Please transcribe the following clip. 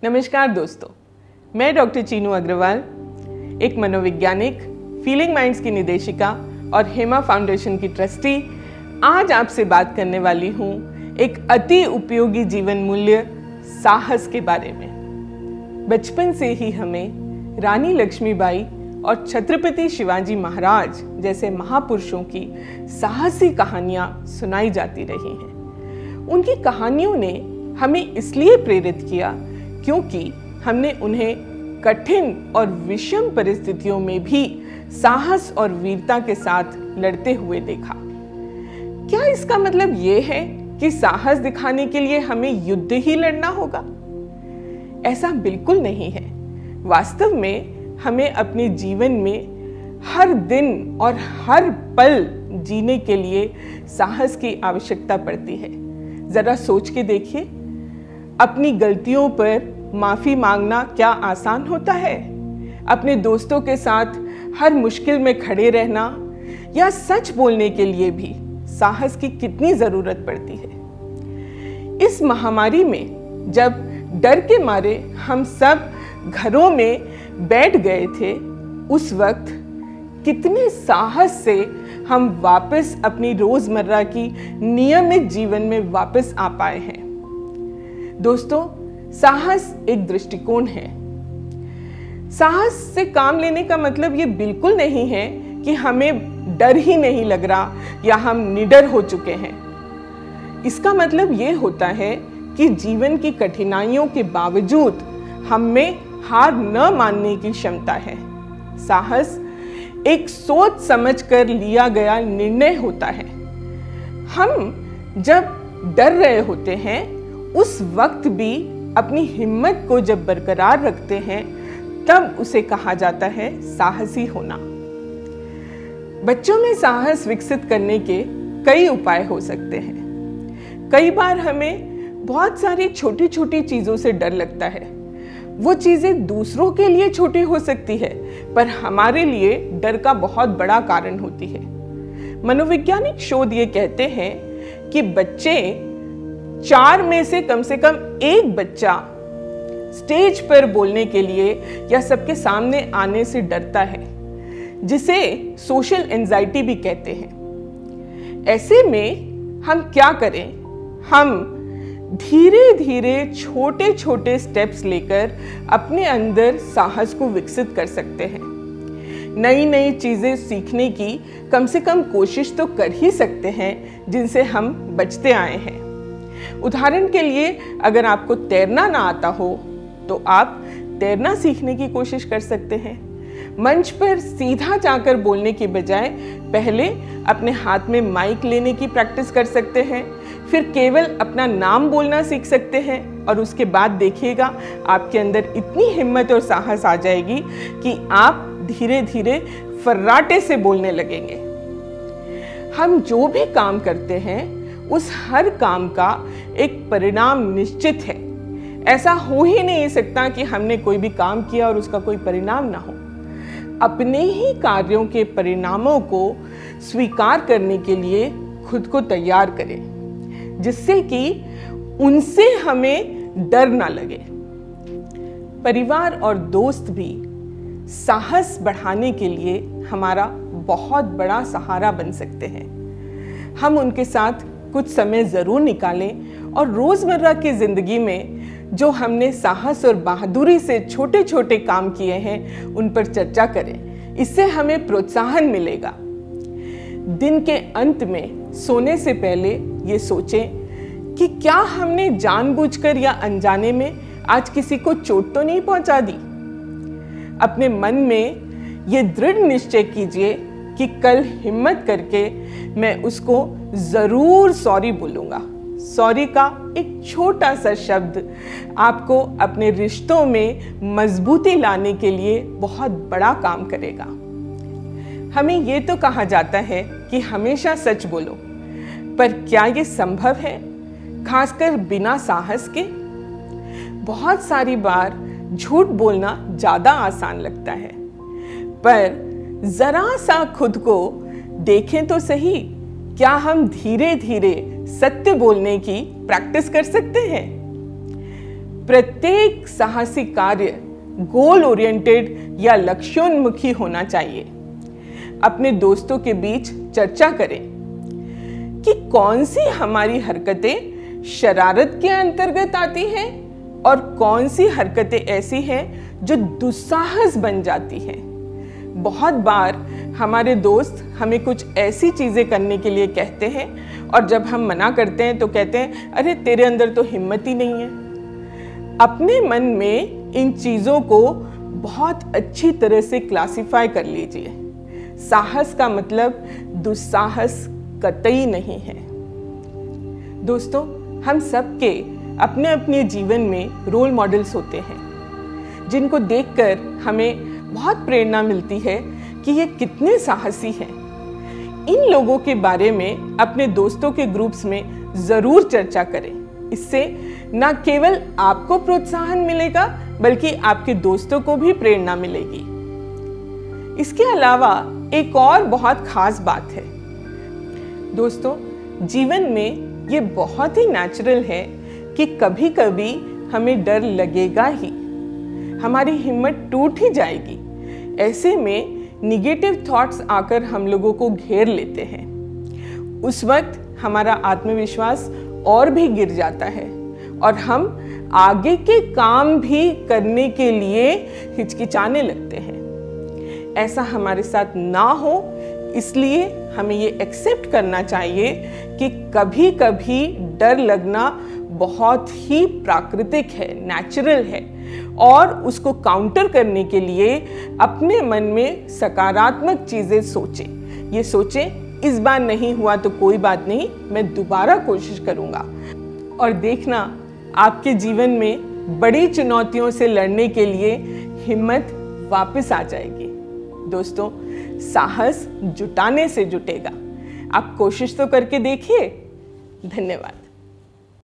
नमस्कार दोस्तों, मैं डॉक्टर चीनू अग्रवाल, एक मनोवैज्ञानिक, फीलिंग माइंड्स की निदेशिका और हेमा फाउंडेशन की ट्रस्टी, आज आपसे बात करने वाली हूँ एक अति उपयोगी जीवन मूल्य साहस के बारे में। बचपन से ही हमें रानी लक्ष्मीबाई और छत्रपति शिवाजी महाराज जैसे महापुरुषों की साहसी कहानियाँ सुनाई जाती रही हैं। उनकी कहानियों ने हमें इसलिए प्रेरित किया क्योंकि हमने उन्हें कठिन और विषम परिस्थितियों में भी साहस और वीरता के साथ लड़ते हुए देखा। क्या इसका मतलब ये है कि साहस दिखाने के लिए हमें युद्ध ही लड़ना होगा? ऐसा बिल्कुल नहीं है। वास्तव में हमें अपने जीवन में हर दिन और हर पल जीने के लिए साहस की आवश्यकता पड़ती है। जरा सोच के देखिए, अपनी गलतियों पर माफी मांगना क्या आसान होता है? अपने दोस्तों के साथ हर मुश्किल में खड़े रहना या सच बोलने के लिए भी साहस की कितनी जरूरत पड़ती है। इस महामारी में जब डर के मारे हम सब घरों में बैठ गए थे, उस वक्त कितने साहस से हम वापस अपनी रोजमर्रा की नियमित जीवन में वापस आ पाए हैं। दोस्तों, साहस एक दृष्टिकोण है। साहस से काम लेने का मतलब ये बिल्कुल नहीं है कि हमें डर ही नहीं लग रहा या हम निडर हो चुके हैं। इसका मतलब ये होता है कि जीवन की कठिनाइयों के बावजूद हम में हार न मानने की क्षमता है। साहस एक सोच समझ कर लिया गया निर्णय होता है। हम जब डर रहे होते हैं, उस वक्त भी अपनी हिम्मत को जब बरकरार रखते हैं, तब उसे कहा जाता है साहसी होना। बच्चों में साहस विकसित करने के कई उपाय हो सकते हैं। कई बार हमें बहुत सारी छोटी छोटी चीजों से डर लगता है। वो चीजें दूसरों के लिए छोटी हो सकती है, पर हमारे लिए डर का बहुत बड़ा कारण होती है। मनोवैज्ञानिक शोध ये कहते हैं कि बच्चे 4 में से कम एक बच्चा स्टेज पर बोलने के लिए या सबके सामने आने से डरता है, जिसे सोशल एंजाइटी भी कहते हैं। ऐसे में हम क्या करें? हम धीरे धीरे छोटे छोटे स्टेप्स लेकर अपने अंदर साहस को विकसित कर सकते हैं। नई नई चीजें सीखने की कम से कम कोशिश तो कर ही सकते हैं, जिनसे हम बचते आए हैं। उदाहरण के लिए, अगर आपको तैरना ना आता हो तो आप तैरना सीखने की कोशिश कर सकते हैं। मंच पर सीधा जाकर बोलने की बजाय पहले अपने हाथ में माइक लेने की प्रैक्टिस कर सकते हैं। फिर केवल अपना नाम बोलना सीख सकते हैं और उसके बाद देखिएगा आपके अंदर इतनी हिम्मत और साहस आ जाएगी कि आप धीरे धीरे फर्राटे से बोलने लगेंगे। हम जो भी काम करते हैं, उस हर काम का एक परिणाम निश्चित है। ऐसा हो ही नहीं सकता कि हमने कोई भी काम किया और उसका कोई परिणाम ना हो। अपने ही कार्यों के परिणामों को स्वीकार करने के लिए खुद को तैयार करें, जिससे कि उनसे हमें डर ना लगे। परिवार और दोस्त भी साहस बढ़ाने के लिए हमारा बहुत बड़ा सहारा बन सकते हैं। हम उनके साथ कुछ समय जरूर निकालें और रोजमर्रा की जिंदगी में जो हमने साहस और बहादुरी से छोटे छोटे काम किए हैं, उन पर चर्चा करें। इससे हमें प्रोत्साहन मिलेगा। दिन के अंत में सोने से पहले ये सोचें कि क्या हमने जानबूझकर या अनजाने में आज किसी को चोट तो नहीं पहुंचा दी। अपने मन में ये दृढ़ निश्चय कीजिए कि कल हिम्मत करके मैं उसको जरूर सॉरी बोलूंगा। सॉरी का एक छोटा सा शब्द आपको अपने रिश्तों में मजबूती लाने के लिए बहुत बड़ा काम करेगा। हमें ये तो कहा जाता है कि हमेशा सच बोलो, पर क्या ये संभव है, खासकर बिना साहस के? बहुत सारी बार झूठ बोलना ज्यादा आसान लगता है, पर जरा सा खुद को देखें तो सही, क्या हम धीरे धीरे सत्य बोलने की प्रैक्टिस कर सकते हैं? प्रत्येक साहसी कार्य गोल ओरिएंटेड या लक्ष्योन्मुखी होना चाहिए। अपने दोस्तों के बीच चर्चा करें कि कौन सी हमारी हरकतें शरारत के अंतर्गत आती हैं और कौन सी हरकतें ऐसी हैं जो दुस्साहस बन जाती हैं। बहुत बार हमारे दोस्त हमें कुछ ऐसी चीजें करने के लिए कहते हैं और जब हम मना करते हैं तो कहते हैं, अरे तेरे अंदर तो हिम्मत ही नहीं है। अपने मन में इन चीजों को बहुत अच्छी तरह से क्लासिफाई कर लीजिए। साहस का मतलब दुस्साहस कतई नहीं है। दोस्तों, हम सबके अपने अपने जीवन में रोल मॉडल्स होते हैं जिनको देखकर हमें बहुत प्रेरणा मिलती है कि ये कितने साहसी हैं। इन लोगों के बारे में अपने दोस्तों के ग्रुप्स में जरूर चर्चा करें। इससे न केवल आपको प्रोत्साहन मिलेगा बल्कि आपके दोस्तों को भी प्रेरणा मिलेगी। इसके अलावा एक और बहुत खास बात है। दोस्तों, जीवन में ये बहुत ही नेचुरल है कि कभी कभी हमें डर लगेगा ही, हमारी हिम्मत टूट ही जाएगी। ऐसे में निगेटिव थॉट्स आकर हम लोगों को घेर लेते हैं। उस वक्त हमारा आत्मविश्वास और भी गिर जाता है और हम आगे के काम भी करने के लिए हिचकिचाने लगते हैं। ऐसा हमारे साथ ना हो, इसलिए हमें ये एक्सेप्ट करना चाहिए कि कभी कभी डर लगना बहुत ही प्राकृतिक है, नेचुरल है, और उसको काउंटर करने के लिए अपने मन में सकारात्मक चीजें सोचें। ये सोचें, इस बार नहीं हुआ तो कोई बात नहीं, मैं दोबारा कोशिश करूंगा। और देखना, आपके जीवन में बड़ी चुनौतियों से लड़ने के लिए हिम्मत वापस आ जाएगी। दोस्तों, साहस जुटाने से जुटेगा। आप कोशिश तो करके देखिए। धन्यवाद।